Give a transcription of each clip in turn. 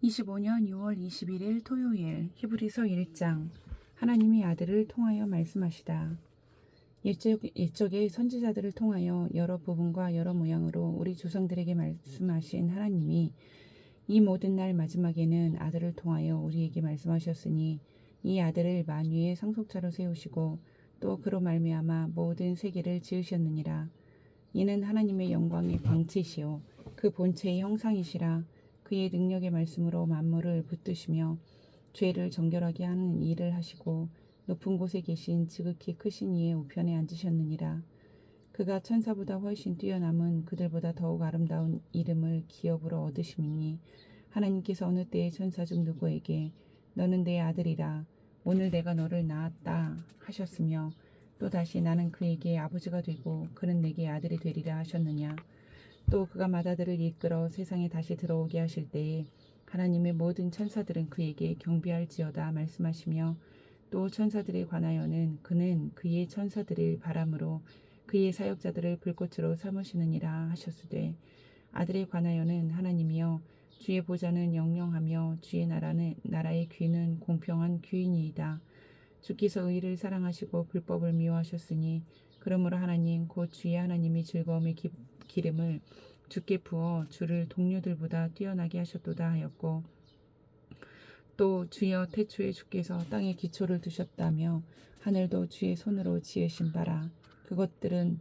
25년 6월 21일 토요일 히브리서 1장. 하나님이 아들을 통하여 말씀하시다. 옛적의 선지자들을 통하여 여러 부분과 여러 모양으로 우리 조상들에게 말씀하신 하나님이 이 모든 날 마지막에는 아들을 통하여 우리에게 말씀하셨으니 이 아들을 만유의 상속자로 세우시고 또 그로 말미암아 모든 세계를 지으셨느니라. 이는 하나님의 영광의 광채시요 그 본체의 형상이시라. 그의 능력의 말씀으로 만물을 붙드시며 죄를 정결하게 하는 일을 하시고 높은 곳에 계신 지극히 크신 이의 우편에 앉으셨느니라. 그가 천사보다 훨씬 뛰어남은 그들보다 더욱 아름다운 이름을 기업으로 얻으심이니 하나님께서 어느 때에 천사 중 누구에게 너는 내 아들이라 오늘 내가 너를 낳았다 하셨으며 또 다시 나는 그에게 아버지가 되고 그는 내게 아들이 되리라 하셨느냐. 또 그가 맏아들을 이끌어 세상에 다시 들어오게 하실 때에 하나님의 모든 천사들은 그에게 경배할지어다 말씀하시며 또 천사들에 관하여는 그는 그의 천사들을 바람으로 그의 사역자들을 불꽃으로 삼으시느니라 하셨으되 아들에 관하여는 하나님이여 주의 보좌는 영영하며 주의 나라의 귀는 공평한 귀이니이다. 주께서 의를 사랑하시고 불법을 미워하셨으니 그러므로 하나님 곧 주의 하나님이 즐거움의 기름을 주께 부어 주를 동료들보다 뛰어나게 하셨도다 하였고 또 주여 태초에 주께서 땅에 기초를 두셨다며 하늘도 주의 손으로 지으신 바라. 그것들은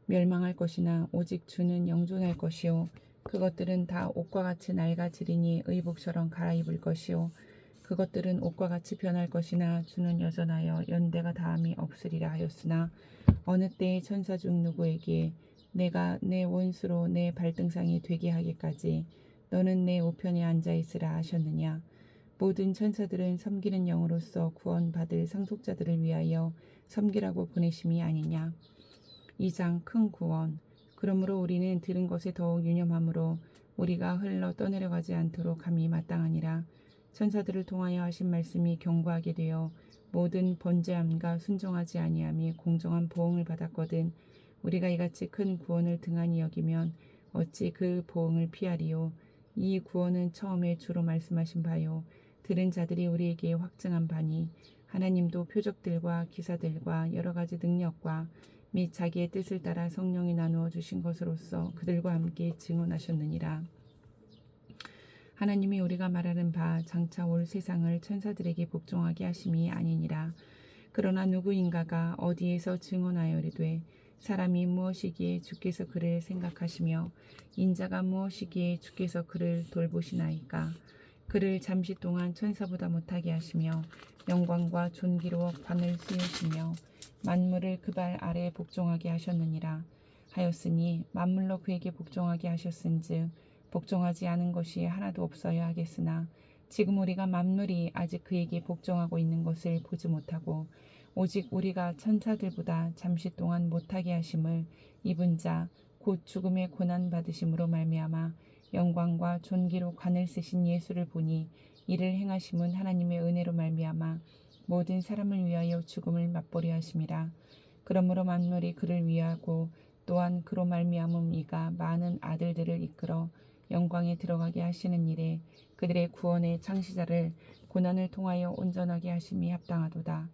멸망할 것이나 오직 주는 영존할 것이요 그것들은 다 옷과 같이 낡아지리니 의복처럼 갈아입을 것이요 그것들은 옷과 같이 변할 것이나 주는 여전하여 연대가 다함이 없으리라 하였으나 어느 때에 천사 중 누구에게 내가 내 원수로 내 발등상이 되게 하기까지 너는 내 우편에 앉아 있으라 하셨느냐. 모든 천사들은 섬기는 영으로서 구원받을 상속자들을 위하여 섬기라고 보내심이 아니냐. 2장 큰 구원. 그러므로 우리는 들은 것에 더욱 유념하므로 우리가 흘러 떠내려가지 않도록 함이 마땅하니라. 천사들을 통하여 하신 말씀이 견고하게 되어 모든 번제함과 순종하지 아니함이 공정한 보응을 받았거든. 우리가 이같이 큰 구원을 등한히 여기면 어찌 그 보응을 피하리요. 이 구원은 처음에 주로 말씀하신 바요 들은 자들이 우리에게 확증한 바니 하나님도 표적들과 기사들과 여러 가지 능력과 및 자기의 뜻을 따라 성령이 나누어 주신 것으로서 그들과 함께 증언하셨느니라. 하나님이 우리가 말하는 바 장차 올 세상을 천사들에게 복종하게 하심이 아니니라. 그러나 누구인가가 어디에서 증언하여 이르되 사람이 무엇이기에 주께서 그를 생각하시며 인자가 무엇이기에 주께서 그를 돌보시나이까. 그를 잠시 동안 천사보다 못하게 하시며 영광과 존귀로 관을 씌우시며 만물을 그 발 아래에 복종하게 하셨느니라 하였으니 만물로 그에게 복종하게 하셨은즉 복종하지 않은 것이 하나도 없어야 하겠으나 지금 우리가 만물이 아직 그에게 복종하고 있는 것을 보지 못하고 오직 우리가 천사들보다 잠시 동안 못하게 하심을 입은 자 곧 죽음의 고난 받으심으로 말미암아 영광과 존귀로 관을 쓰신 예수를 보니 이를 행하심은 하나님의 은혜로 말미암아 모든 사람을 위하여 죽음을 맛보려 하심이라. 그러므로 만물이 그를 위하고 또한 그로 말미암음이가 많은 아들들을 이끌어 영광에 들어가게 하시는 일에 그들의 구원의 창시자를 고난을 통하여 온전하게 하심이 합당하도다.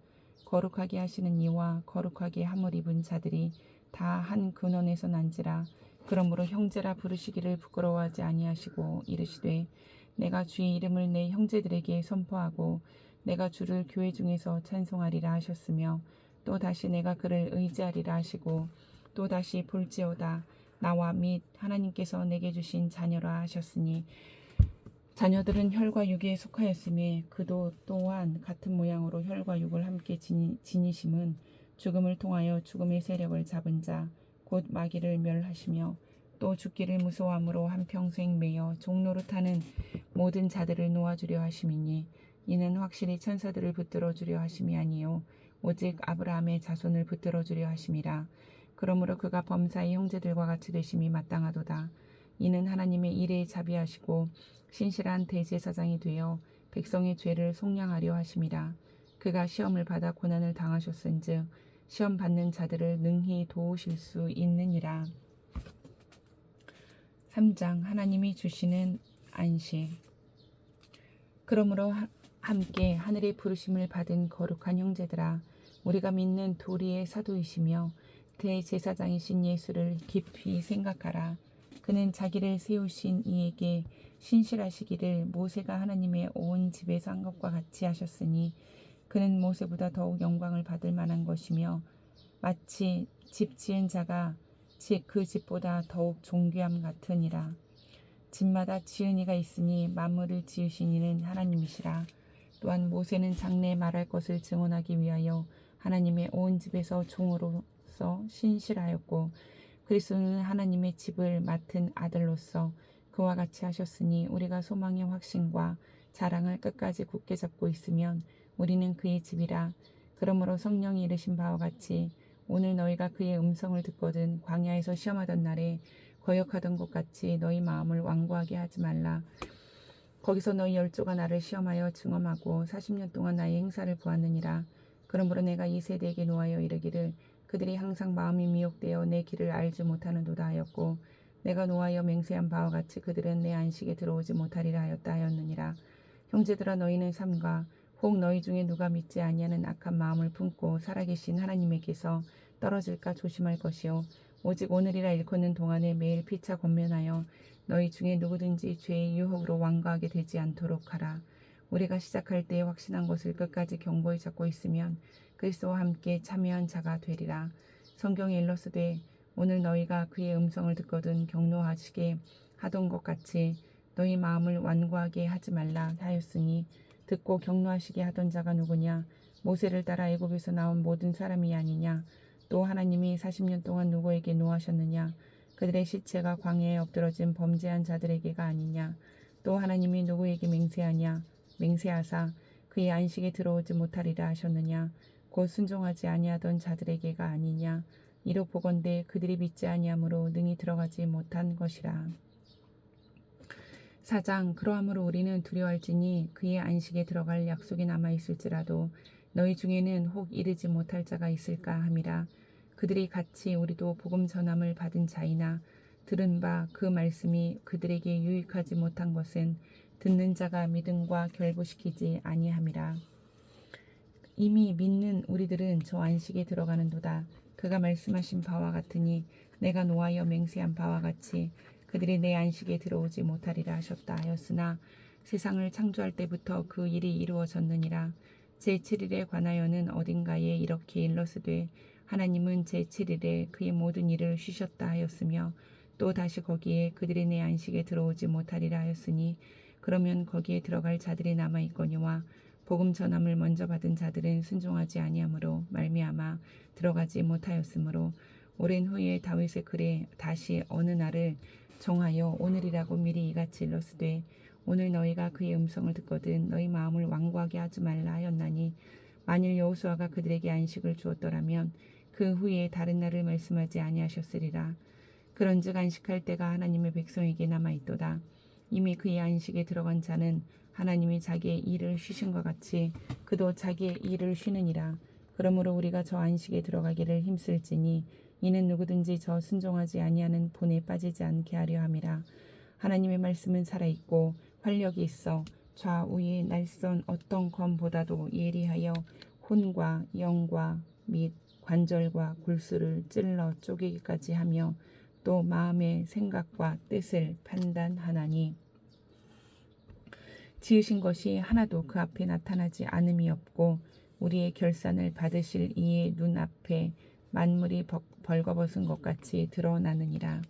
거룩하게 하시는 이와 거룩하게 함을 입은 자들이 다 한 근원에서 난지라. 그러므로 형제라 부르시기를 부끄러워하지 아니하시고 이르시되 내가 주의 이름을 내 형제들에게 선포하고 내가 주를 교회 중에서 찬송하리라 하셨으며 또 다시 내가 그를 의지하리라 하시고 또 다시 볼지어다 나와 및 하나님께서 내게 주신 자녀라 하셨으니 자녀들은 혈과 육에 속하였음에 그도 또한 같은 모양으로 혈과 육을 함께 지니심은 죽음을 통하여 죽음의 세력을 잡은 자 곧 마귀를 멸하시며 또 죽기를 무서워함으로 한평생 매여 종노릇하는 모든 자들을 놓아주려 하심이니 이는 확실히 천사들을 붙들어 주려 하심이 아니요 오직 아브라함의 자손을 붙들어 주려 하심이라. 그러므로 그가 범사의 형제들과 같이 되심이 마땅하도다. 이는 하나님의 일에 자비하시고 신실한 대제사장이 되어 백성의 죄를 속량하려 하심이라. 그가 시험을 받아 고난을 당하셨은즉 시험 받는 자들을 능히 도우실 수 있느니라. 3장 하나님이 주시는 안식. 그러므로 함께 하늘의 부르심을 받은 거룩한 형제들아, 우리가 믿는 도리의 사도이시며 대제사장이신 예수를 깊이 생각하라. 그는 자기를 세우신 이에게 신실하시기를 모세가 하나님의 온 집에서 한 것과 같이 하셨으니 그는 모세보다 더욱 영광을 받을 만한 것이며 마치 집 지은 자가 그 집보다 더욱 존귀함 같으니라. 집마다 지은 이가 있으니 만물을 지으신 이는 하나님이시라. 또한 모세는 장래에 말할 것을 증언하기 위하여 하나님의 온 집에서 종으로서 신실하였고 그리스도는 하나님의 집을 맡은 아들로서 그와 같이 하셨으니 우리가 소망의 확신과 자랑을 끝까지 굳게 잡고 있으면 우리는 그의 집이라. 그러므로 성령이 이르신 바와 같이 오늘 너희가 그의 음성을 듣거든 광야에서 시험하던 날에 거역하던 것 같이 너희 마음을 완고하게 하지 말라. 거기서 너희 열조가 나를 시험하여 증언하고 40년 동안 나의 행사를 보았느니라. 그러므로 내가 이 세대에게 노하여 이르기를 그들이 항상 마음이 미혹되어 내 길을 알지 못하는도다 하였고 내가 노하여 맹세한 바와 같이 그들은 내 안식에 들어오지 못하리라 하였다 하였느니라. 형제들아, 너희는 삼가 혹 너희 중에 누가 믿지 아니하는 악한 마음을 품고 살아계신 하나님에게서 떨어질까 조심할 것이요 오직 오늘이라 일컫는 동안에 매일 피차 권면하여 너희 중에 누구든지 죄의 유혹으로 완고하게 되지 않도록 하라. 우리가 시작할 때에 확신한 것을 끝까지 견고히 잡고 있으면 그리스도와 함께 참여한 자가 되리라. 성경에 일러스되 오늘 너희가 그의 음성을 듣거든 경노하시게 하던 것 같이 너희 마음을 완고하게 하지 말라 하였으니 듣고 경노하시게 하던 자가 누구냐? 모세를 따라 애굽에서 나온 모든 사람이 아니냐? 또 하나님이 40년 동안 누구에게 노하셨느냐? 그들의 시체가 광야에 엎드러진 범죄한 자들에게가 아니냐? 또 하나님이 누구에게 맹세하냐? 맹세하사 그의 안식에 들어오지 못하리라 하셨느냐? 곧 순종하지 아니하던 자들에게가 아니냐? 이로 보건대 그들이 믿지 아니함으로 능히 들어가지 못한 것이라. 4장 그러함으로 우리는 두려워할지니 그의 안식에 들어갈 약속이 남아있을지라도 너희 중에는 혹 이르지 못할 자가 있을까 함이라. 그들이 같이 우리도 복음 전함을 받은 자이나 들은 바 그 말씀이 그들에게 유익하지 못한 것은 듣는 자가 믿음과 결부시키지 아니함이라. 이미 믿는 우리들은 저 안식에 들어가는도다. 그가 말씀하신 바와 같으니 내가 노하여 맹세한 바와 같이 그들이 내 안식에 들어오지 못하리라 하셨다 하였으나 세상을 창조할 때부터 그 일이 이루어졌느니라. 제7일에 관하여는 어딘가에 이렇게 일러스되 하나님은 제7일에 그의 모든 일을 쉬셨다 하였으며 또 다시 거기에 그들이 내 안식에 들어오지 못하리라 하였으니 그러면 거기에 들어갈 자들이 남아있거니와 복음 전함을 먼저 받은 자들은 순종하지 아니하므로 말미암아 들어가지 못하였으므로 오랜 후에 다윗의 글에 다시 어느 날을 정하여 오늘이라고 미리 이같이 일렀으되 오늘 너희가 그의 음성을 듣거든 너희 마음을 완고하게 하지 말라 하였나니 만일 여호수아가 그들에게 안식을 주었더라면 그 후에 다른 날을 말씀하지 아니하셨으리라. 그런즉 안식할 때가 하나님의 백성에게 남아있도다. 이미 그의 안식에 들어간 자는 하나님이 자기의 일을 쉬신 것 같이 그도 자기의 일을 쉬느니라. 그러므로 우리가 저 안식에 들어가기를 힘쓸지니 이는 누구든지 저 순종하지 아니하는 본에 빠지지 않게 하려 함이라. 하나님의 말씀은 살아있고 활력이 있어 좌우의 날선 어떤 검보다도 예리하여 혼과 영과 및 관절과 골수를 찔러 쪼개기까지 하며 또 마음의 생각과 뜻을 판단하나니 지으신 것이 하나도 그 앞에 나타나지 않음이 없고 우리의 결산을 받으실 이의 눈앞에 만물이 벌거벗은 것 같이 드러나느니라.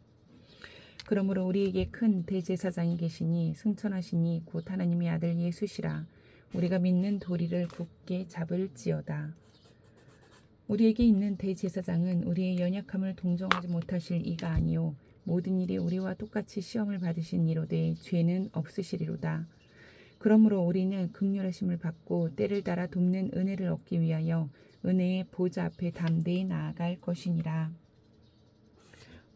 그러므로 우리에게 큰 대제사장이 계시니 승천하시니 곧 하나님의 아들 예수시라. 우리가 믿는 도리를 굳게 잡을지어다. 우리에게 있는 대제사장은 우리의 연약함을 동정하지 못하실 이가 아니요 모든 일에 우리와 똑같이 시험을 받으신 이로되 죄는 없으시리로다. 그러므로 우리는 긍휼하심을 받고 때를 따라 돕는 은혜를 얻기 위하여 은혜의 보좌 앞에 담대히 나아갈 것이니라.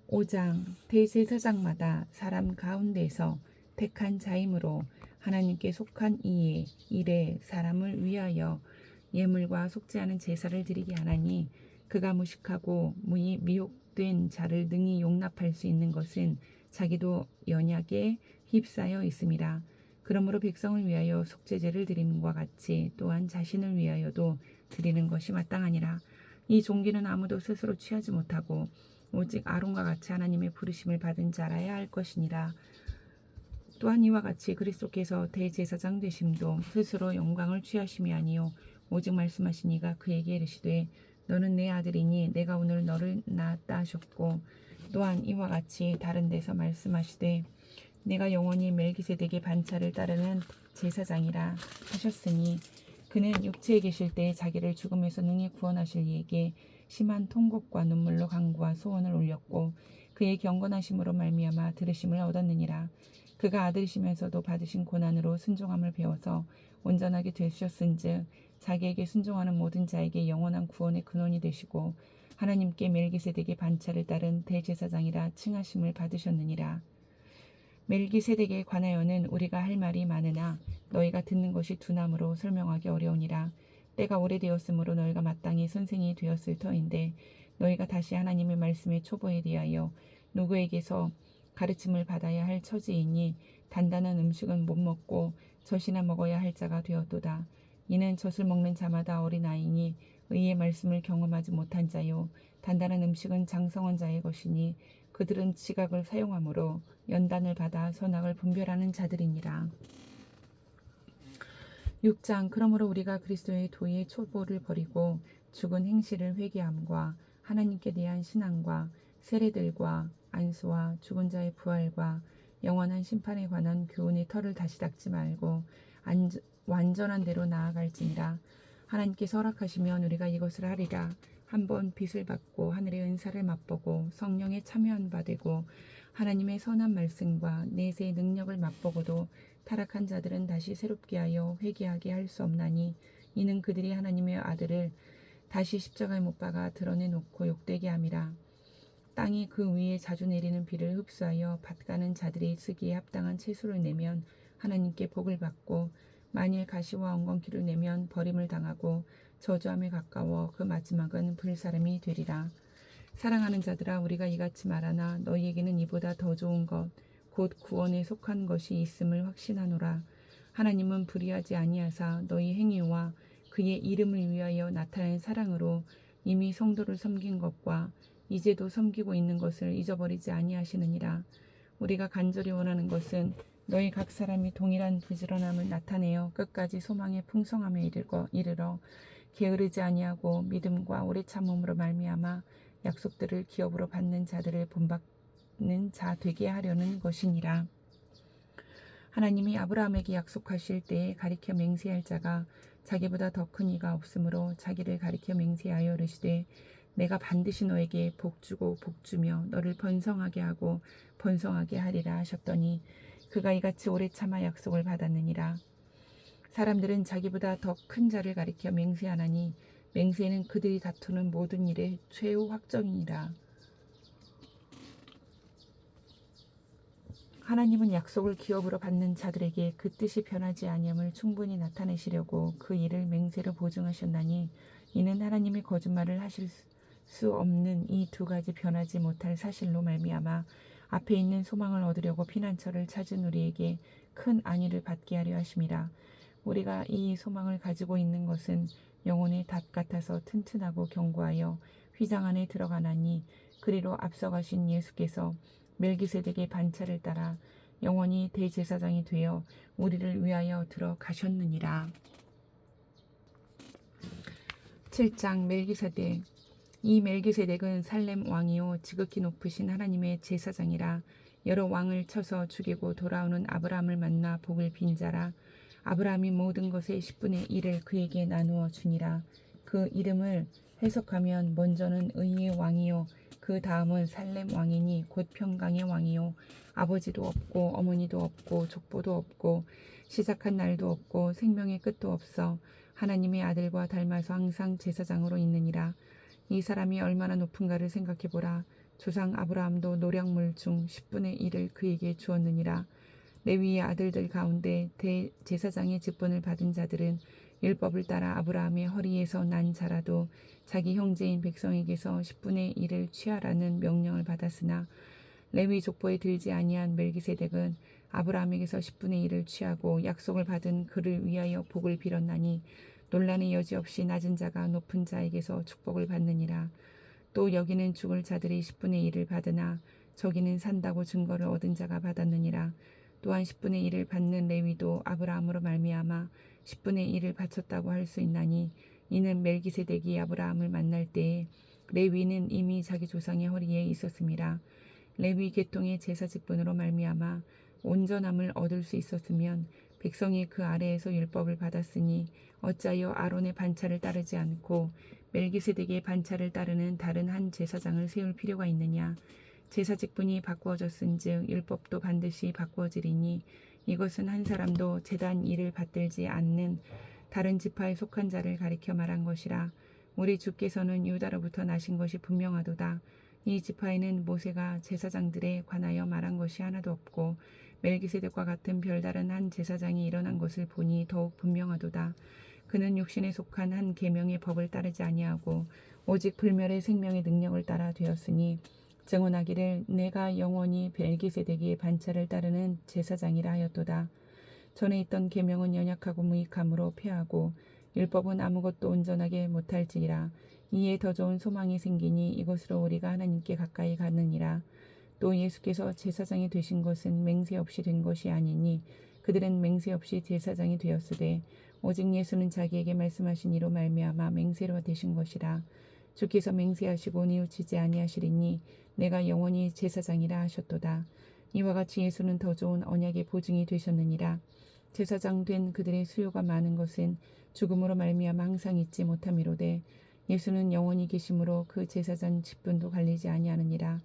5장 대제사장마다 사람 가운데서 택한 자임으로 하나님께 속한 이의 일에 사람을 위하여 예물과 속지 않은 제사를 드리게 하나니 그가 무식하고 미혹된 자를 능히 용납할 수 있는 것은 자기도 연약에 휩싸여 있음이라. 그러므로 백성을 위하여 속죄제를 드림과 같이 또한 자신을 위하여도 드리는 것이 마땅하니라. 이 종기는 아무도 스스로 취하지 못하고 오직 아론과 같이 하나님의 부르심을 받은 자라야 할 것이니라. 또한 이와 같이 그리스도께서 대제사장 되심도 스스로 영광을 취하심이 아니요 오직 말씀하신 이가 그에게 이르시되 너는 내 아들이니 내가 오늘 너를 낳았다 하셨고, 또한 이와 같이 다른 데서 말씀하시되 내가 영원히 멜기세덱의 반차를 따르는 제사장이라 하셨으니, 그는 육체에 계실 때에 자기를 죽음에서 능히 구원하실 이에게 심한 통곡과 눈물로 간구와 소원을 올렸고 그의 경건하심으로 말미암아 들으심을 얻었느니라. 그가 아들이시면서도 받으신 고난으로 순종함을 배워서 온전하게 되셨은즉 자기에게 순종하는 모든 자에게 영원한 구원의 근원이 되시고 하나님께 멜기세덱의 반차를 따른 대제사장이라 칭하심을 받으셨느니라. 멜기세덱에 관하여는 우리가 할 말이 많으나 너희가 듣는 것이 두나무로 설명하기 어려우니라. 때가 오래되었으므로 너희가 마땅히 선생이 되었을 터인데 너희가 다시 하나님의 말씀의 초보에 대하여 누구에게서 가르침을 받아야 할 처지이니 단단한 음식은 못 먹고 젖이나 먹어야 할 자가 되었도다. 이는 젖을 먹는 자마다 어린아이니 의의 말씀을 경험하지 못한 자요 단단한 음식은 장성한 자의 것이니 그들은 지각을 사용하므로 연단을 받아 선악을 분별하는 자들이니라. 6장. 그러므로 우리가 그리스도의 도의 초보를 버리고 죽은 행실을 회개함과 하나님께 대한 신앙과 세례들과 안수와 죽은 자의 부활과 영원한 심판에 관한 교훈의 털을 다시 닦지 말고 완전한 대로 나아갈지니라. 하나님께서 허락하시면 우리가 이것을 하리라. 한번 빚을 받고 하늘의 은사를 맛보고 성령에 참여한 바 되고 하나님의 선한 말씀과 내세의 능력을 맛보고도 타락한 자들은 다시 새롭게 하여 회개하게 할 수 없나니, 이는 그들이 하나님의 아들을 다시 십자가에 못 박아 드러내놓고 욕되게 함이라. 땅이 그 위에 자주 내리는 비를 흡수하여 밭가는 자들이 쓰기에 합당한 채소를 내면 하나님께 복을 받고, 만일 가시와 엉겅퀴를 내면 버림을 당하고 저주함에 가까워 그 마지막은 불사름이 되리라. 사랑하는 자들아, 우리가 이같이 말하나 너희에게는 이보다 더 좋은 것 곧 구원에 속한 것이 있음을 확신하노라. 하나님은 불의하지 아니하사 너희 행위와 그의 이름을 위하여 나타낸 사랑으로 이미 성도를 섬긴 것과 이제도 섬기고 있는 것을 잊어버리지 아니하시느니라. 우리가 간절히 원하는 것은 너희 각 사람이 동일한 부지런함을 나타내어 끝까지 소망의 풍성함에 이르러 게으르지 아니하고 믿음과 오래 참음으로 말미암아 약속들을 기업으로 받는 자들을 본받는 자 되게 하려는 것이니라. 하나님이 아브라함에게 약속하실 때에 가리켜 맹세할 자가 자기보다 더 큰 이가 없으므로 자기를 가리켜 맹세하여 이르시되 내가 반드시 너에게 복주고 복주며 너를 번성하게 하고 번성하게 하리라 하셨더니 그가 이같이 오래 참아 약속을 받았느니라. 사람들은 자기보다 더 큰 자를 가리켜 맹세하나니 맹세는 그들이 다투는 모든 일의 최후 확정이니라. 하나님은 약속을 기업으로 받는 자들에게 그 뜻이 변하지 아니함을 충분히 나타내시려고 그 일을 맹세로 보증하셨나니, 이는 하나님이 거짓말을 하실 수 없는 이 두 가지 변하지 못할 사실로 말미암아 앞에 있는 소망을 얻으려고 피난처를 찾은 우리에게 큰 안위를 받게 하려 하심이라. 우리가 이 소망을 가지고 있는 것은 영혼의 닷 같아서 튼튼하고 견고하여 휘장 안에 들어가나니, 그리로 앞서가신 예수께서 멜기세덱의 반차를 따라 영원히 대제사장이 되어 우리를 위하여 들어가셨느니라. 7장. 멜기세덱. 이 멜기세덱은 살렘 왕이요 지극히 높으신 하나님의 제사장이라. 여러 왕을 쳐서 죽이고 돌아오는 아브라함을 만나 복을 빈 자라. 아브라함이 모든 것의 10분의 1을 그에게 나누어 주니라. 그 이름을 해석하면 먼저는 의의 왕이요 그 다음은 살렘 왕이니 곧 평강의 왕이요 아버지도 없고 어머니도 없고 족보도 없고 시작한 날도 없고 생명의 끝도 없어 하나님의 아들과 닮아서 항상 제사장으로 있느니라. 이 사람이 얼마나 높은가를 생각해보라. 조상 아브라함도 노량물 중 10분의 1을 그에게 주었느니라. 레위의 아들들 가운데 대제사장의 직분을 받은 자들은 율법을 따라 아브라함의 허리에서 난 자라도 자기 형제인 백성에게서 10분의 1을 취하라는 명령을 받았으나 레위 족보에 들지 아니한 멜기세덱은 아브라함에게서 10분의 1을 취하고 약속을 받은 그를 위하여 복을 빌었나니 논란의 여지 없이 낮은 자가 높은 자에게서 축복을 받느니라. 또 여기는 죽을 자들이 10분의 1을 받으나 저기는 산다고 증거를 얻은 자가 받았느니라. 또한 10분의 1을 받는 레위도 아브라함으로 말미암아 10분의 1을 바쳤다고 할 수 있나니 이는 멜기세덱이 아브라함을 만날 때에 레위는 이미 자기 조상의 허리에 있었음이라. 레위 계통의 제사 직분으로 말미암아 온전함을 얻을 수 있었으면 백성이 그 아래에서 율법을 받았으니 어찌하여 아론의 반차를 따르지 않고 멜기세덱의 반차를 따르는 다른 한 제사장을 세울 필요가 있느냐. 제사 직분이 바꾸어졌은즉 율법도 반드시 바꾸어지리니 이것은 한 사람도 제단 일을 받들지 않는 다른 지파에 속한 자를 가리켜 말한 것이라. 우리 주께서는 유다로부터 나신 것이 분명하도다. 이 지파에는 모세가 제사장들에 관하여 말한 것이 하나도 없고 멜기세덱과 같은 별다른 한 제사장이 일어난 것을 보니 더욱 분명하도다. 그는 육신에 속한 한 계명의 법을 따르지 아니하고 오직 불멸의 생명의 능력을 따라 되었으니 증언하기를 내가 영원히 멜기세덱의 반차를 따르는 제사장이라 하였도다. 전에 있던 계명은 연약하고 무익함으로 패하고 율법은 아무것도 온전하게 못할지니라. 이에 더 좋은 소망이 생기니 이것으로 우리가 하나님께 가까이 가느니라. 또 예수께서 제사장이 되신 것은 맹세 없이 된 것이 아니니 그들은 맹세 없이 제사장이 되었으되 오직 예수는 자기에게 말씀하신 이로 말미암아 맹세로 되신 것이라. 주께서 맹세하시고 뉘우치지 아니하시리니 내가 영원히 제사장이라 하셨도다. 이와 같이 예수는 더 좋은 언약의 보증이 되셨느니라. 제사장 된 그들의 수요가 많은 것은 죽음으로 말미암아 항상 잊지 못함이로되 예수는 영원히 계심으로 그 제사장 직분도 갈리지 아니하느니라.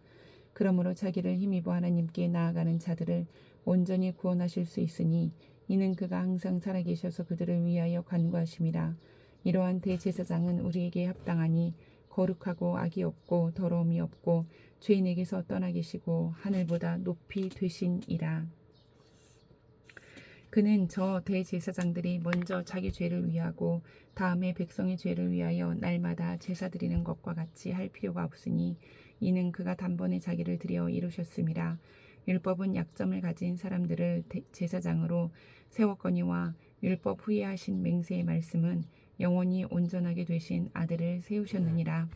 그러므로 자기를 힘입어 하나님께 나아가는 자들을 온전히 구원하실 수 있으니 이는 그가 항상 살아계셔서 그들을 위하여 간구하심이라. 이러한 대제사장은 우리에게 합당하니 거룩하고 악이 없고 더러움이 없고 죄인에게서 떠나 계시고 하늘보다 높이 되신이라. 그는 저 대제사장들이 먼저 자기 죄를 위하고 다음에 백성의 죄를 위하여 날마다 제사 드리는 것과 같이 할 필요가 없으니 이는 그가 단번에 자기를 드려 이루셨음이라. 율법은 약점을 가진 사람들을 제사장으로 세웠거니와 율법 후에 하신 맹세의 말씀은 영원히 온전하게 되신 아들을 세우셨느니라.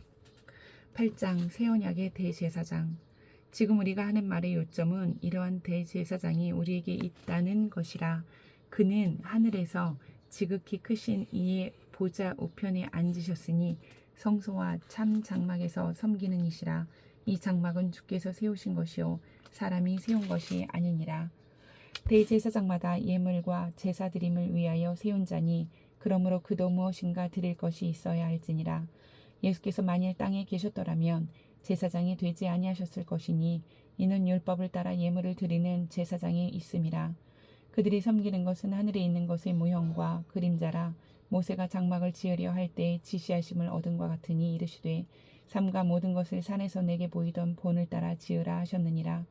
8장 새 언약의 대제사장. 지금 우리가 하는 말의 요점은 이러한 대제사장이 우리에게 있다는 것이라. 그는 하늘에서 지극히 크신 이의 보좌 우편에 앉으셨으니 성소와 참 장막에서 섬기는 이시라. 이 장막은 주께서 세우신 것이요 사람이 세운 것이 아니니라. 대제사장마다 예물과 제사 드림을 위하여 세운 자니 그러므로 그도 무엇인가 드릴 것이 있어야 할지니라. 예수께서 만일 땅에 계셨더라면 제사장이 되지 아니하셨을 것이니 이는 율법을 따라 예물을 드리는 제사장이 있음이라. 그들이 섬기는 것은 하늘에 있는 것의 모형과 그림자라. 모세가 장막을 지으려 할 때에 지시하심을 얻은 것 같으니 이르시되 삼가 모든 것을 산에서 내게 보이던 본을 따라 지으라 하셨느니라.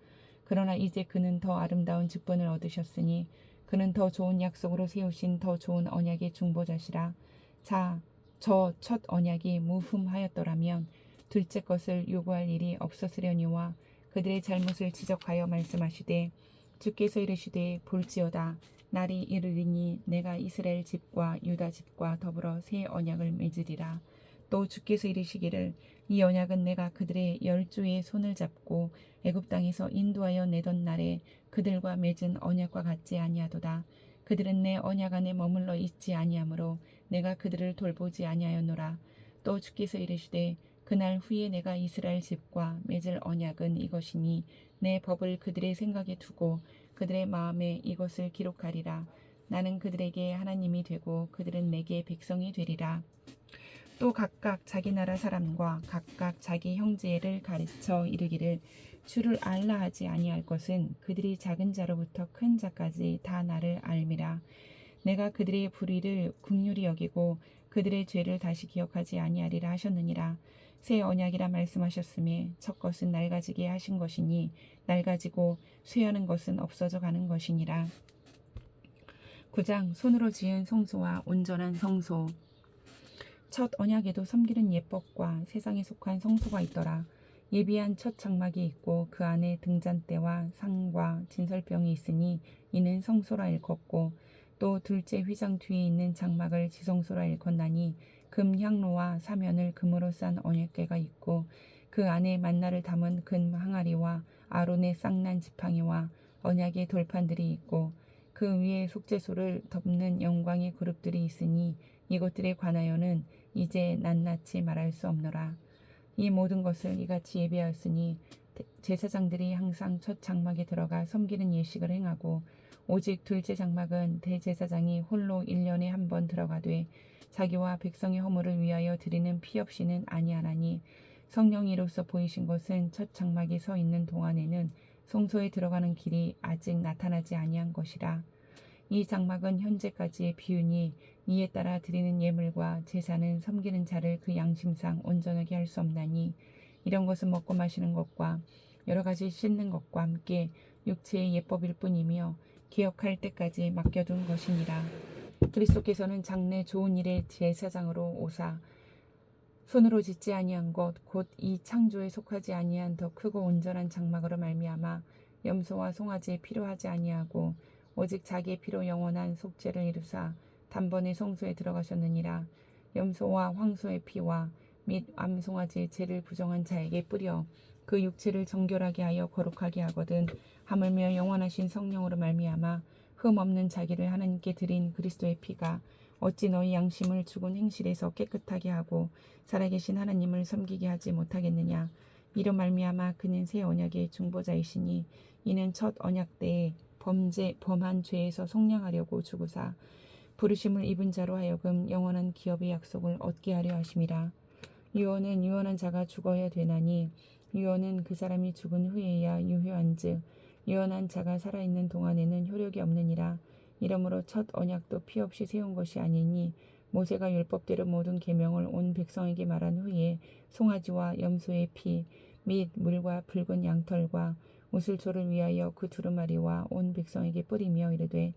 그러나 이제 그는 더 아름다운 직분을 얻으셨으니 그는 더 좋은 약속으로 세우신 더 좋은 언약의 중보자시라. 자, 저 첫 언약이 무흠하였더라면 둘째 것을 요구할 일이 없었으려니와 그들의 잘못을 지적하여 말씀하시되 주께서 이르시되 볼지어다 날이 이르리니 내가 이스라엘 집과 유다 집과 더불어 새 언약을 맺으리라. 또 주께서 이르시기를 이 언약은 내가 그들의 열조의 손을 잡고 애굽 땅에서 인도하여 내던 날에 그들과 맺은 언약과 같지 아니하도다. 그들은 내 언약 안에 머물러 있지 아니하므로 내가 그들을 돌보지 아니하였노라. 또 주께서 이르시되 그날 후에 내가 이스라엘 집과 맺을 언약은 이것이니 내 법을 그들의 생각에 두고 그들의 마음에 이것을 기록하리라. 나는 그들에게 하나님이 되고 그들은 내게 백성이 되리라. 또 각각 자기 나라 사람과 각각 자기 형제를 가르쳐 이르기를 주를 알라 하지 아니할 것은 그들이 작은 자로부터 큰 자까지 다 나를 알미라. 내가 그들의 불의를 긍휼히 여기고 그들의 죄를 다시 기억하지 아니하리라 하셨느니라. 새 언약이라 말씀하셨음에 첫 것은 낡아지게 하신 것이니 낡아지고 쇠하는 것은 없어져 가는 것이니라. 9장 손으로 지은 성소와 온전한 성소. 첫 언약에도 섬기는 예법과 세상에 속한 성소가 있더라. 예비한 첫 장막이 있고 그 안에 등잔대와 상과 진설병이 있으니 이는 성소라 일컫고 또 둘째 휘장 뒤에 있는 장막을 지성소라 일컫나니 금 향로와 사면을 금으로 싼 언약궤가 있고 그 안에 만나를 담은 금 항아리와 아론의 쌍난 지팡이와 언약의 돌판들이 있고 그 위에 속죄소를 덮는 영광의 그룹들이 있으니 이것들에 관하여는 이제 낱낱이 말할 수 없노라. 이 모든 것을 이같이 예비하였으니 제사장들이 항상 첫 장막에 들어가 섬기는 예식을 행하고 오직 둘째 장막은 대제사장이 홀로 1년에 한 번 들어가되 자기와 백성의 허물을 위하여 드리는 피 없이는 아니하나니 성령이 이로써 보이신 것은 첫 장막에 서 있는 동안에는 성소에 들어가는 길이 아직 나타나지 아니한 것이라. 이 장막은 현재까지의 비유니 이에 따라 드리는 예물과 제사는 섬기는 자를 그 양심상 온전하게 할 수 없나니 이런 것은 먹고 마시는 것과 여러 가지 씻는 것과 함께 육체의 예법일 뿐이며 기억할 때까지 맡겨둔 것이니라. 그리스도께서는 장래 좋은 일의 제사장으로 오사 손으로 짓지 아니한 것 곧 이 창조에 속하지 아니한 더 크고 온전한 장막으로 말미암아 염소와 송아지에 필요하지 아니하고 오직 자기의 피로 영원한 속죄를 이루사 단번에 성소에 들어가셨느니라. 염소와 황소의 피와 및 암송아지의 죄를 부정한 자에게 뿌려 그 육체를 정결하게 하여 거룩하게 하거든 하물며 영원하신 성령으로 말미암아 흠 없는 자기를 하나님께 드린 그리스도의 피가 어찌 너희 양심을 죽은 행실에서 깨끗하게 하고 살아계신 하나님을 섬기게 하지 못하겠느냐. 이로 말미암아 그는 새 언약의 중보자이시니 이는 첫 언약 때에 범한 죄에서 속량하려고 죽으사 부르심을 입은 자로 하여금 영원한 기업의 약속을 얻게 하려 하심이라. 유언은 유언한 자가 죽어야 되나니 유언은 그 사람이 죽은 후에야 유효한즉 유언한 자가 살아있는 동안에는 효력이 없느니라. 이러므로 첫 언약도 피 없이 세운 것이 아니니 모세가 율법대로 모든 계명을 온 백성에게 말한 후에 송아지와 염소의 피 및 물과 붉은 양털과 우슬초를 위하여 그 두루마리와 온 백성에게 뿌리며 이르되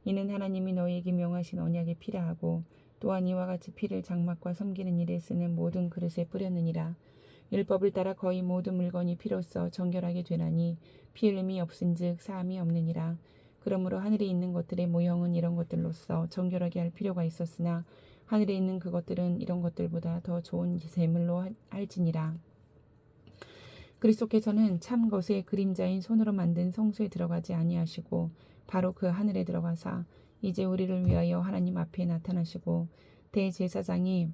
이는 하나님이 너희에게 명하신 언약의 피라 하고 또한 이와 같이 피를 장막과 섬기는 일에 쓰는 모든 그릇에 뿌렸느니라. 율법을 따라 거의 모든 물건이 피로써 정결하게 되나니 피 흘림이 없은즉 사함이 없느니라. 그러므로 하늘에 있는 것들의 모형은 이런 것들로서 정결하게 할 필요가 있었으나 하늘에 있는 그것들은 이런 것들보다 더 좋은 제물로 할지니라. 그리스도께서는 참 것의 그림자인 손으로 만든 성소에 들어가지 아니하시고 바로 그 하늘에 들어가사 이제 우리를 위하여 하나님 앞에 나타나시고 대제사장이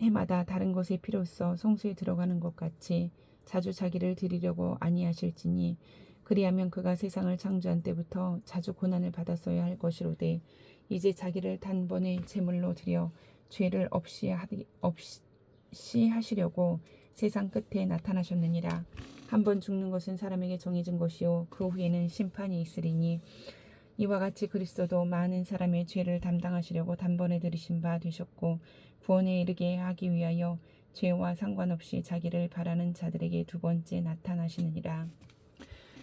해마다 다른 것의 피로써 성소에 들어가는 것 같이 자주 자기를 드리려고 아니하실지니 그리하면 그가 세상을 창조한 때부터 자주 고난을 받았어야 할 것이로되 이제 자기를 단번에 제물로 드려 죄를 없이 하시려고 세상 끝에 나타나셨느니라. 한번 죽는 것은 사람에게 정해진 것이요 그 후에는 심판이 있으리니 이와 같이 그리스도도 많은 사람의 죄를 담당하시려고 단번에 들이신 바 되셨고 구원에 이르게 하기 위하여 죄와 상관없이 자기를 바라는 자들에게 두 번째 나타나시느니라.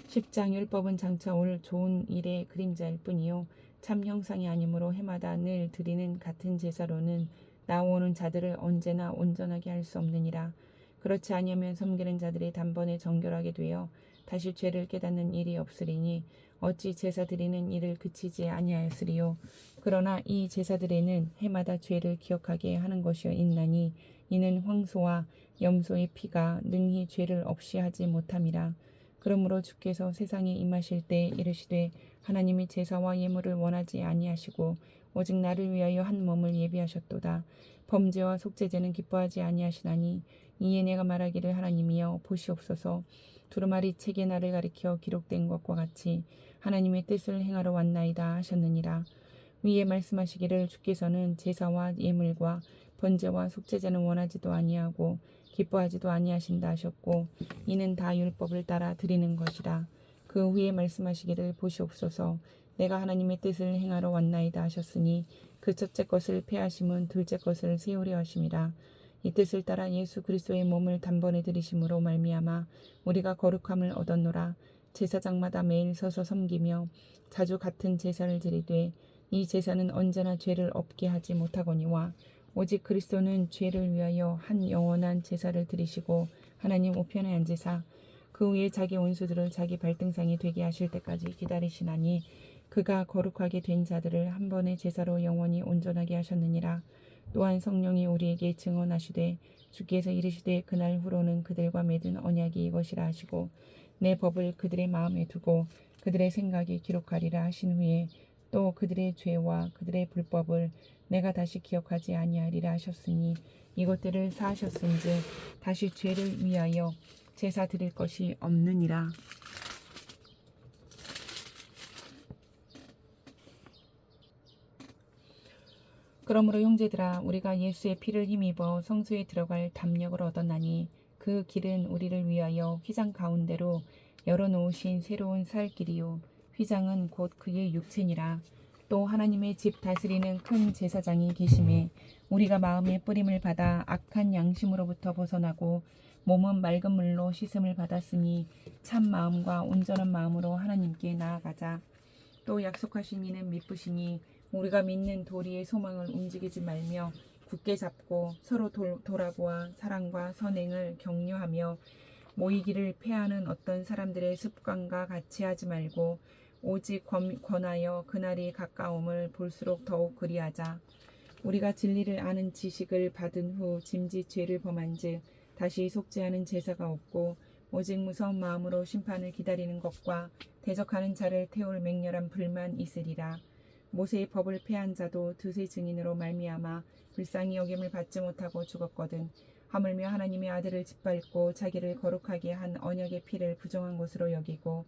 10장 율법은 장차 올 좋은 일의 그림자일 뿐이요 참 형상이 아니므로 해마다 늘 드리는 같은 제사로는 나오는 자들을 언제나 온전하게 할 수 없느니라. 그렇지 아니하면 섬기는 자들이 단번에 정결하게 되어 다시 죄를 깨닫는 일이 없으리니 어찌 제사 드리는 일을 그치지 아니하였으리요. 그러나 이 제사들에는 해마다 죄를 기억하게 하는 것이 있나니 이는 황소와 염소의 피가 능히 죄를 없이 하지 못함이라. 그러므로 주께서 세상에 임하실 때 이르시되 하나님이 제사와 예물을 원하지 아니하시고 오직 나를 위하여 한 몸을 예비하셨도다. 범죄와 속죄제는 기뻐하지 아니하시나니 이에 내가 말하기를 하나님이여 보시옵소서. 두루마리 책에 나를 가리켜 기록된 것과 같이 하나님의 뜻을 행하러 왔나이다 하셨느니라. 위에 말씀하시기를 주께서는 제사와 예물과 번제와 속죄제는 원하지도 아니하고 기뻐하지도 아니하신다 하셨고 이는 다 율법을 따라 드리는 것이라. 그 후에 말씀하시기를 보시옵소서. 내가 하나님의 뜻을 행하러 왔나이다 하셨으니 그 첫째 것을 폐하심은 둘째 것을 세우려 하심이라. 이 뜻을 따라 예수 그리스도의 몸을 단번에 들이심으로 말미암아 우리가 거룩함을 얻었노라. 제사장마다 매일 서서 섬기며 자주 같은 제사를 드리되 이 제사는 언제나 죄를 없게 하지 못하거니와 오직 그리스도는 죄를 위하여 한 영원한 제사를 드리시고 하나님 우편에 앉으사 그 위에 자기 원수들을 자기 발등상이 되게 하실 때까지 기다리시나니 그가 거룩하게 된 자들을 한 번의 제사로 영원히 온전하게 하셨느니라. 또한 성령이 우리에게 증언하시되 주께서 이르시되 그날 후로는 그들과 맺은 언약이 이것이라 하시고 내 법을 그들의 마음에 두고 그들의 생각에 기록하리라 하신 후에 또 그들의 죄와 그들의 불법을 내가 다시 기억하지 아니하리라 하셨으니 이것들을 사하셨은즉 다시 죄를 위하여 제사 드릴 것이 없느니라. 그러므로 형제들아 우리가 예수의 피를 힘입어 성소에 들어갈 담력을 얻었나니 그 길은 우리를 위하여 휘장 가운데로 열어놓으신 새로운 살 길이요 휘장은 곧 그의 육체니라. 또 하나님의 집 다스리는 큰 제사장이 계심에 우리가 마음의 뿌림을 받아 악한 양심으로부터 벗어나고 몸은 맑은 물로 씻음을 받았으니 참 마음과 온전한 마음으로 하나님께 나아가자. 또 약속하신 이는 미쁘시니 우리가 믿는 도리의 소망을 움직이지 말며 굳게 잡고 서로 돌아보아 사랑과 선행을 격려하며 모이기를 패하는 어떤 사람들의 습관과 같이 하지 말고 오직 권하여 그날이 가까움을 볼수록 더욱 그리하자. 우리가 진리를 아는 지식을 받은 후 짐짓 죄를 범한즉 다시 속죄하는 제사가 없고 오직 무서운 마음으로 심판을 기다리는 것과 대적하는 자를 태울 맹렬한 불만 있으리라. 모세의 법을 폐한 자도 드세 증인으로 말미암아 불쌍히 여김을 받지 못하고 죽었거든. 하물며 하나님의 아들을 짓밟고 자기를 거룩하게 한 언약의 피를 부정한 것으로 여기고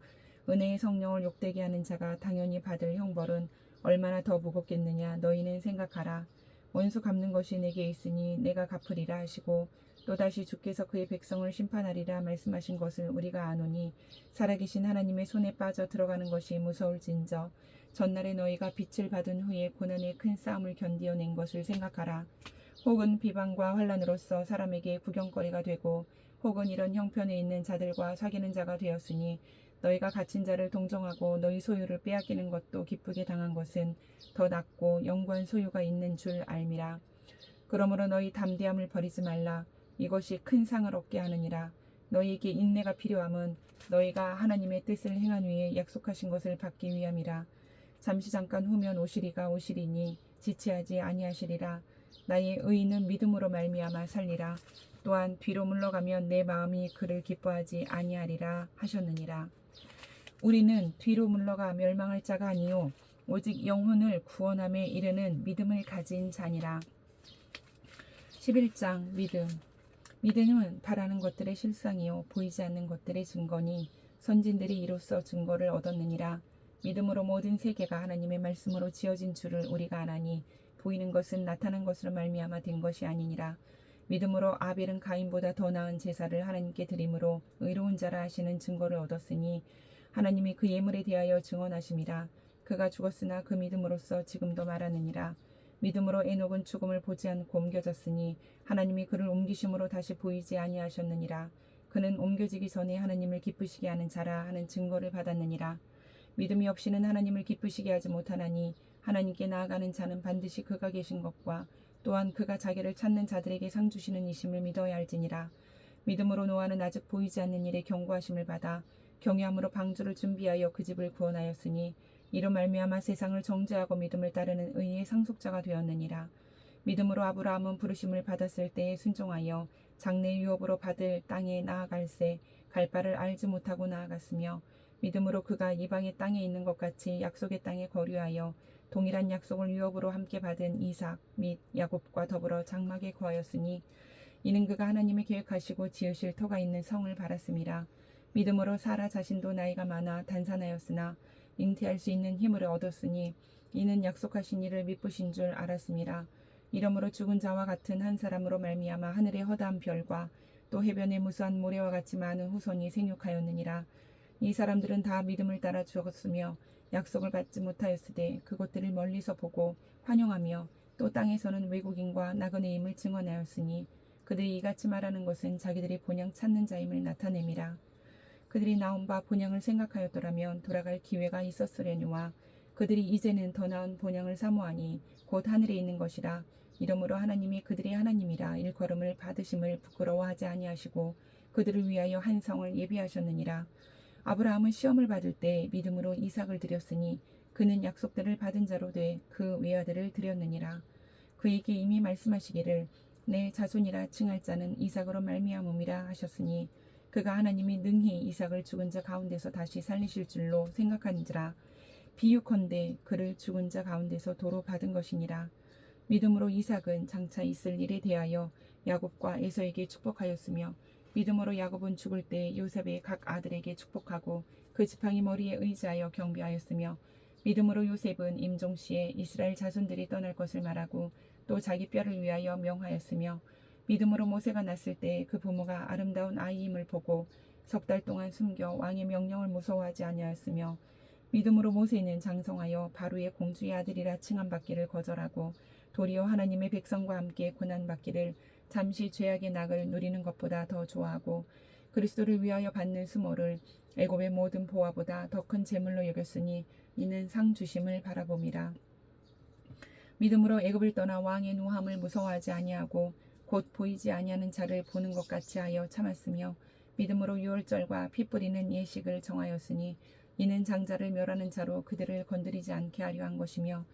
은혜의 성령을 욕되게 하는 자가 당연히 받을 형벌은 얼마나 더 무겁겠느냐. 너희는 생각하라. 원수 갚는 것이 내게 있으니 내가 갚으리라 하시고 또다시 주께서 그의 백성을 심판하리라 말씀하신 것을 우리가 아노니 살아계신 하나님의 손에 빠져 들어가는 것이 무서울진저 전날에 너희가 빛을 받은 후에 고난의 큰 싸움을 견디어낸 것을 생각하라. 혹은 비방과 환난으로서 사람에게 구경거리가 되고 혹은 이런 형편에 있는 자들과 사귀는 자가 되었으니 너희가 갇힌 자를 동정하고 너희 소유를 빼앗기는 것도 기쁘게 당한 것은 더 낫고 영구한 소유가 있는 줄 알미라. 그러므로 너희 담대함을 버리지 말라. 이것이 큰 상을 얻게 하느니라. 너희에게 인내가 필요함은 너희가 하나님의 뜻을 행한 후에 약속하신 것을 받기 위함이라. 잠시 잠깐 후면 오시리니 지체하지 아니하시리라. 나의 의인은 믿음으로 말미암아 살리라. 또한 뒤로 물러가면 내 마음이 그를 기뻐하지 아니하리라 하셨느니라. 우리는 뒤로 물러가 멸망할 자가 아니요 오직 영혼을 구원함에 이르는 믿음을 가진 자니라. 11장 믿음. 믿음은 바라는 것들의 실상이요 보이지 않는 것들의 증거니 선진들이 이로써 증거를 얻었느니라. 믿음으로 모든 세계가 하나님의 말씀으로 지어진 줄을 우리가 아나니 보이는 것은 나타난 것으로 말미암아 된 것이 아니니라. 믿음으로 아벨은 가인보다 더 나은 제사를 하나님께 드림으로 의로운 자라 하시는 증거를 얻었으니 하나님이 그 예물에 대하여 증언하심이라. 그가 죽었으나 그 믿음으로써 지금도 말하느니라. 믿음으로 에녹은 죽음을 보지 않고 옮겨졌으니 하나님이 그를 옮기심으로 다시 보이지 아니하셨느니라. 그는 옮겨지기 전에 하나님을 기쁘시게 하는 자라 하는 증거를 받았느니라. 믿음이 없이는 하나님을 기쁘시게 하지 못하나니 하나님께 나아가는 자는 반드시 그가 계신 것과 또한 그가 자기를 찾는 자들에게 상 주시는 이심을 믿어야 할지니라. 믿음으로 노아는 아직 보이지 않는 일에 경고하심을 받아 경외함으로 방주를 준비하여 그 집을 구원하였으니 이로 말미암아 세상을 정죄하고 믿음을 따르는 의의 상속자가 되었느니라. 믿음으로 아브라함은 부르심을 받았을 때에 순종하여 장래 유업으로 받을 땅에 나아갈새 갈 바를 알지 못하고 나아갔으며 믿음으로 그가 이방의 땅에 있는 것 같이 약속의 땅에 거류하여 동일한 약속을 유업으로 함께 받은 이삭 및 야곱과 더불어 장막에 거하였으니 이는 그가 하나님이 계획하시고 지으실 터가 있는 성을 바랐음이라. 믿음으로 사라 자신도 나이가 많아 단산하였으나 잉태할 수 있는 힘을 얻었으니 이는 약속하신 이를 미쁘신 줄 알았음이라. 이러므로 죽은 자와 같은 한 사람으로 말미암아 하늘의 허다한 별과 또 해변의 무수한 모래와 같이 많은 후손이 생육하였느니라. 이 사람들은 다 믿음을 따라 죽었으며 약속을 받지 못하였으되 그것들을 멀리서 보고 환영하며 또 땅에서는 외국인과 나그네임을 증언하였으니 그들이 이같이 말하는 것은 자기들이 본향 찾는 자임을 나타냄이라. 그들이 나온 바 본향을 생각하였더라면 돌아갈 기회가 있었으려니와 그들이 이제는 더 나은 본향을 사모하니 곧 하늘에 있는 것이라. 이러므로 하나님이 그들의 하나님이라 일컬음을 받으심을 부끄러워하지 아니하시고 그들을 위하여 한 성을 예비하셨느니라. 아브라함은 시험을 받을 때 믿음으로 이삭을 드렸으니 그는 약속들을 받은 자로 돼 그 외아들을 드렸느니라. 그에게 이미 말씀하시기를 내 자손이라 칭할 자는 이삭으로 말미암음이라 하셨으니 그가 하나님이 능히 이삭을 죽은 자 가운데서 다시 살리실 줄로 생각한지라. 비유컨대 그를 죽은 자 가운데서 도로 받은 것이니라. 믿음으로 이삭은 장차 있을 일에 대하여 야곱과 에서에게 축복하였으며 믿음으로 야곱은 죽을 때 요셉의 각 아들에게 축복하고 그 지팡이 머리에 의지하여 경배하였으며 믿음으로 요셉은 임종시에 이스라엘 자손들이 떠날 것을 말하고 또 자기 뼈를 위하여 명하였으며 믿음으로 모세가 났을 때 그 부모가 아름다운 아이임을 보고 석 달 동안 숨겨 왕의 명령을 무서워하지 아니하였으며 믿음으로 모세는 장성하여 바로의 공주의 아들이라 칭함받기를 거절하고 도리어 하나님의 백성과 함께 고난받기를 잠시 죄악의 낙을 누리는 것보다 더 좋아하고 그리스도를 위하여 받는 수모를 애굽의 모든 보화보다 더 큰 재물로 여겼으니 이는 상 주심을 바라봄이라. 믿음으로 애굽을 떠나 왕의 노함을 무서워하지 아니하고 곧 보이지 아니하는 자를 보는 것 같이 하여 참았으며 믿음으로 유월절과 피 뿌리는 예식을 정하였으니 이는 장자를 멸하는 자로 그들을 건드리지 않게 하려 한 것이며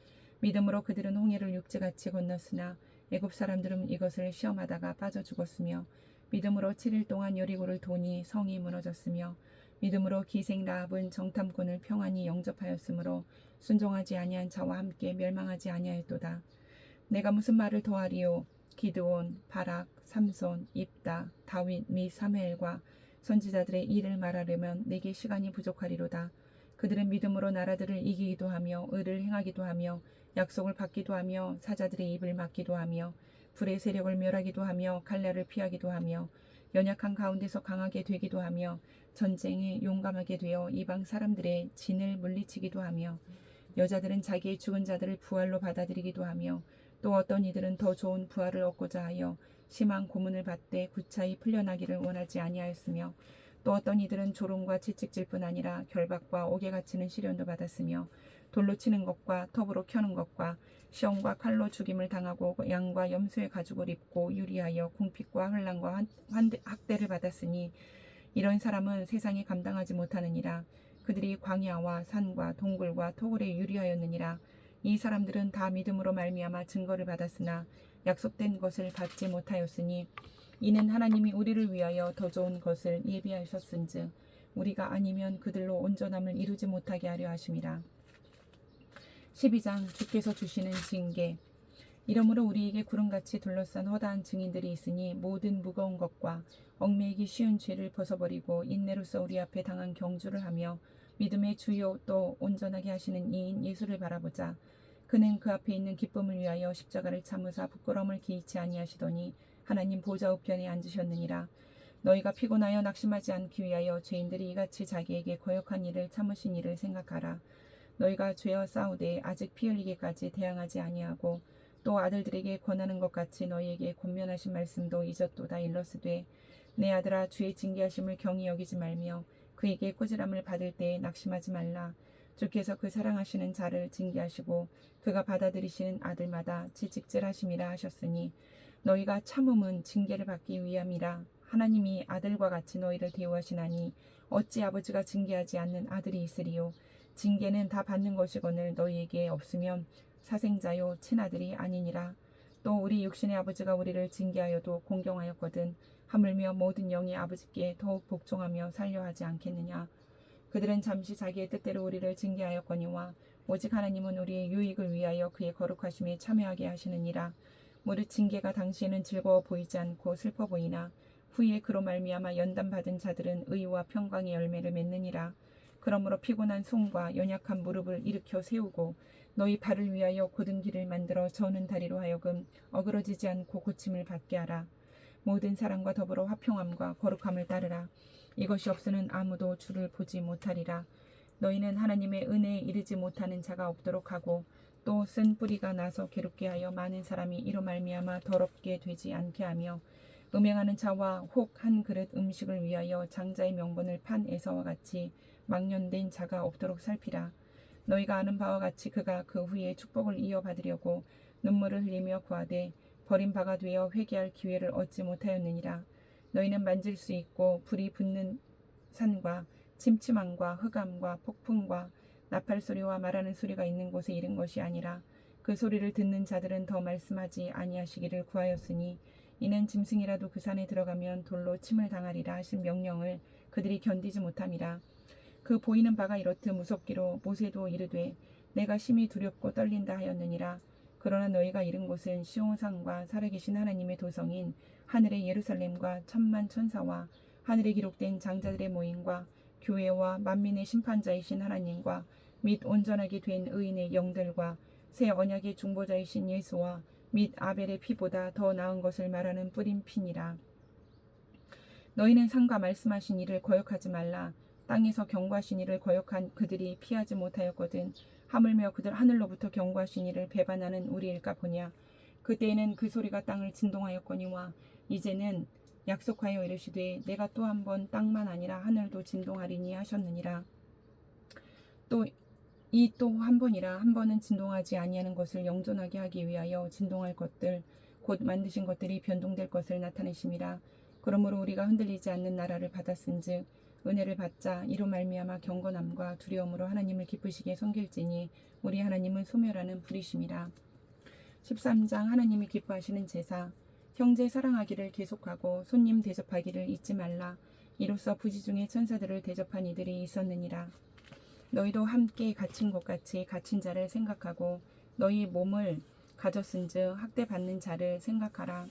믿음으로 그들은 홍해를 육지같이 건넜으나 애굽 사람들은 이것을 시험하다가 빠져 죽었으며 믿음으로 7일 동안 여리고를 도니 성이 무너졌으며 믿음으로 기생 라합은 정탐꾼을 평안히 영접하였으므로 순종하지 아니한 자와 함께 멸망하지 아니하였도다. 내가 무슨 말을 더하리요? 기드온, 바락, 삼손, 입다, 다윗 및 사무엘과 선지자들의 일을 말하려면 내게 시간이 부족하리로다. 그들은 믿음으로 나라들을 이기기도 하며 의를 행하기도 하며 약속을 받기도 하며 사자들의 입을 막기도 하며 불의 세력을 멸하기도 하며 갈라를 피하기도 하며 연약한 가운데서 강하게 되기도 하며 전쟁에 용감하게 되어 이방 사람들의 진을 물리치기도 하며 여자들은 자기의 죽은 자들을 부활로 받아들이기도 하며 또 어떤 이들은 더 좋은 부활을 얻고자 하여 심한 고문을 받되 구차히 풀려나기를 원하지 아니하였으며 또 어떤 이들은 조롱과 채찍질뿐 아니라 결박과 옥에 갇히는 시련도 받았으며 돌로 치는 것과 톱으로 켜는 것과 시험과 칼로 죽임을 당하고 양과 염소의 가죽을 입고 유리하여 궁핍과 혼란과 학대를 받았으니 이런 사람은 세상에 감당하지 못하느니라. 그들이 광야와 산과 동굴과 토굴에 유리하였느니라. 이 사람들은 다 믿음으로 말미암아 증거를 받았으나 약속된 것을 받지 못하였으니 이는 하나님이 우리를 위하여 더 좋은 것을 예비하셨은즉 우리가 아니면 그들로 온전함을 이루지 못하게 하려 하심이라. 12장 주께서 주시는 징계. 이러므로 우리에게 구름같이 둘러싼 허다한 증인들이 있으니 모든 무거운 것과 얽매이기 쉬운 죄를 벗어버리고 인내로서 우리 앞에 당한 경주를 하며 믿음의 주요 또 온전하게 하시는 이인 예수를 바라보자. 그는 그 앞에 있는 기쁨을 위하여 십자가를 참으사 부끄러움을 기이치 아니하시더니 하나님 보좌 우편에 앉으셨느니라. 너희가 피곤하여 낙심하지 않기 위하여 죄인들이 이같이 자기에게 거역한 일을 참으신 일을 생각하라. 너희가 죄와 싸우되 아직 피 흘리기까지 대항하지 아니하고 또 아들들에게 권하는 것 같이 너희에게 권면하신 말씀도 잊었도다. 일러스되 내 아들아 주의 징계하심을 경히 여기지 말며 그에게 꾸지람을 받을 때에 낙심하지 말라. 주께서 그 사랑하시는 자를 징계하시고 그가 받아들이시는 아들마다 지직질하심이라 하셨으니 너희가 참음은 징계를 받기 위함이라. 하나님이 아들과 같이 너희를 대우하시나니 어찌 아버지가 징계하지 않는 아들이 있으리요. 징계는 다 받는 것이거늘 너희에게 없으면 사생자요 친아들이 아니니라. 또 우리 육신의 아버지가 우리를 징계하여도 공경하였거든 하물며 모든 영이 아버지께 더욱 복종하며 살려 하지 않겠느냐. 그들은 잠시 자기의 뜻대로 우리를 징계하였거니와 오직 하나님은 우리의 유익을 위하여 그의 거룩하심에 참여하게 하시느니라. 무릇 징계가 당시에는 즐거워 보이지 않고 슬퍼 보이나 후에 그로 말미암아 연단받은 자들은 의와 평강의 열매를 맺느니라. 그러므로 피곤한 손과 연약한 무릎을 일으켜 세우고 너희 발을 위하여 곧은 길을 만들어 저는 다리로 하여금 어그러지지 않고 고침을 받게 하라. 모든 사람과 더불어 화평함과 거룩함을 따르라. 이것이 없으는 아무도 주를 보지 못하리라. 너희는 하나님의 은혜에 이르지 못하는 자가 없도록 하고 또 쓴 뿌리가 나서 괴롭게 하여 많은 사람이 이로 말미암아 더럽게 되지 않게 하며 음행하는 자와 혹 한 그릇 음식을 위하여 장자의 명분을 판 에서와 같이 망년된 자가 없도록 살피라. 너희가 아는 바와 같이 그가 그 후에 축복을 이어받으려고 눈물을 흘리며 구하되 버린 바가 되어 회개할 기회를 얻지 못하였느니라. 너희는 만질 수 있고 불이 붙는 산과 침침함과 흑암과 폭풍과 나팔 소리와 말하는 소리가 있는 곳에 이른 것이 아니라 그 소리를 듣는 자들은 더 말씀하지 아니하시기를 구하였으니 이는 짐승이라도 그 산에 들어가면 돌로 침을 당하리라 하신 명령을 그들이 견디지 못함이라. 그 보이는 바가 이렇듯 무섭기로 모세도 이르되 내가 심히 두렵고 떨린다 하였느니라. 그러나 너희가 이른 곳은 시온산과 살아계신 하나님의 도성인 하늘의 예루살렘과 천만 천사와 하늘에 기록된 장자들의 모임과 교회와 만민의 심판자이신 하나님과 및 온전하게 된 의인의 영들과 새 언약의 중보자이신 예수와 및 아벨의 피보다 더 나은 것을 말하는 뿌린 피니라. 너희는 상과 말씀하신 이를 거역하지 말라. 땅에서 경고하신 이를 거역한 그들이 피하지 못하였거든. 하물며 그들 하늘로부터 경고하신 이를 배반하는 우리일까 보냐. 그때에는 그 소리가 땅을 진동하였거니와 이제는 약속하여 이르시되 내가 또 한 번 땅만 아니라 하늘도 진동하리니 하셨느니라. 또 한 번이라 한 번은 진동하지 아니하는 것을 영존하게 하기 위하여 진동할 것들 곧 만드신 것들이 변동될 것을 나타내심이라. 그러므로 우리가 흔들리지 않는 나라를 받았은즉 은혜를 받자. 이로 말미암아 경건함과 두려움으로 하나님을 기쁘시게 섬길지니 우리 하나님은 소멸하는 불이심이라. 13장 하나님이 기뻐하시는 제사. 형제 사랑하기를 계속하고 손님 대접하기를 잊지 말라. 이로써 부지 중에 천사들을 대접한 이들이 있었느니라. 너희도 함께 갇힌 것 같이 갇힌 자를 생각하고 너희 몸을 가졌은즉 학대받는 자를 생각하라.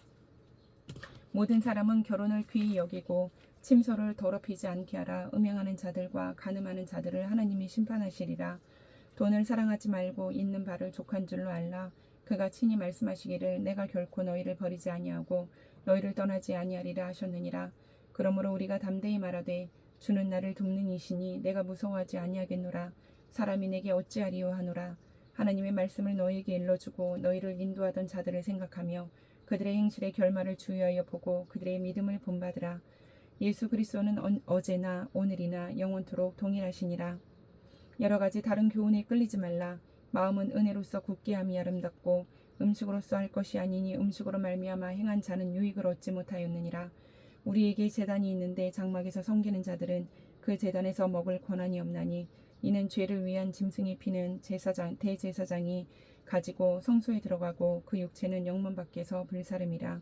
모든 사람은 결혼을 귀히 여기고 침소를 더럽히지 않게 하라. 음행하는 자들과 간음하는 자들을 하나님이 심판하시리라. 돈을 사랑하지 말고 있는 바를 족한 줄로 알라. 그가 친히 말씀하시기를 내가 결코 너희를 버리지 아니하고 너희를 떠나지 아니하리라 하셨느니라. 그러므로 우리가 담대히 말하되 주는 나를 돕는 이시니 내가 무서워하지 아니하겠노라. 사람이 내게 어찌하리요 하노라. 하나님의 말씀을 너희에게 일러주고 너희를 인도하던 자들을 생각하며 그들의 행실의 결말을 주의하여 보고 그들의 믿음을 본받으라. 예수 그리스도는 어제나 오늘이나 영원토록 동일하시니라. 여러 가지 다른 교훈에 끌리지 말라. 마음은 은혜로서 굳게 함이 아름답고 음식으로서 할 것이 아니니 음식으로 말미암아 행한 자는 유익을 얻지 못하였느니라. 우리에게 제단이 있는데 장막에서 섬기는 자들은 그 제단에서 먹을 권한이 없나니 이는 죄를 위한 짐승의 피는 대제사장이 가지고 성소에 들어가고 그 육체는 영문 밖에서 불사름이라.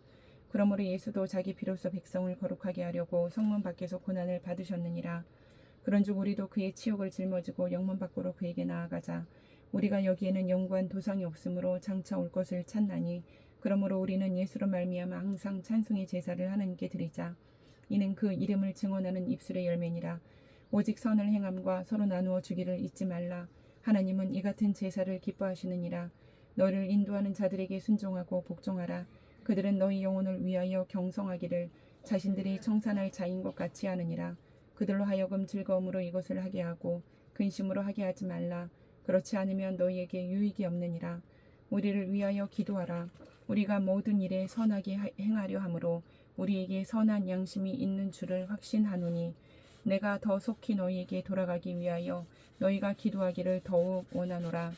그러므로 예수도 자기 피로써 백성을 거룩하게 하려고 성문 밖에서 고난을 받으셨느니라. 그런즉 우리도 그의 치욕을 짊어지고 영문 밖으로 그에게 나아가자. 우리가 여기에는 영구한 도상이 없으므로 장차 올 것을 찾나니 그러므로 우리는 예수로 말미암아 항상 찬송의 제사를 하나님께 드리자. 이는 그 이름을 증언하는 입술의 열매니라. 오직 선을 행함과 서로 나누어 주기를 잊지 말라. 하나님은 이 같은 제사를 기뻐하시느니라. 너를 인도하는 자들에게 순종하고 복종하라. 그들은 너희 영혼을 위하여 경성하기를 자신들이 청산할 자인 것 같이 하느니라. 그들로 하여금 즐거움으로 이것을 하게 하고 근심으로 하게 하지 말라. 그렇지 않으면 너희에게 유익이 없느니라. 우리를 위하여 기도하라. 우리가 모든 일에 선하게 행하려 함으로 우리에게 선한 양심이 있는 줄을 확신하노니 내가 더 속히 너희에게 돌아가기 위하여 너희가 기도하기를 더욱 원하노라.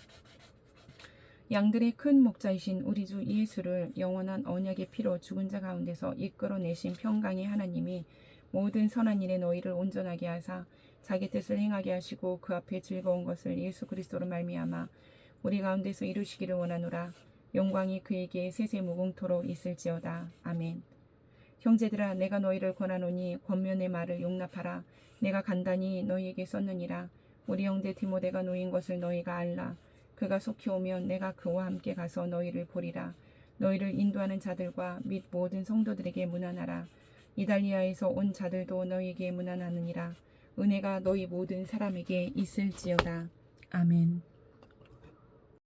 양들의 큰 목자이신 우리 주 예수를 영원한 언약의 피로 죽은 자 가운데서 이끌어내신 평강의 하나님이 모든 선한 일에 너희를 온전하게 하사 자기 뜻을 행하게 하시고 그 앞에 즐거운 것을 예수 그리스도로 말미암아 우리 가운데서 이루시기를 원하노라. 영광이 그에게 세세무궁토록 있을지어다. 아멘. 형제들아 내가 너희를 권하노니 권면의 말을 용납하라. 내가 간단히 너희에게 썼느니라. 우리 형제 디모데가 놓인 것을 너희가 알라. 그가 속히 오면 내가 그와 함께 가서 너희를 보리라. 너희를 인도하는 자들과 및 모든 성도들에게 문안하라. 이달리아에서 온 자들도 너희에게 문안하느니라. 은혜가 너희 모든 사람에게 있을지어다. 아멘.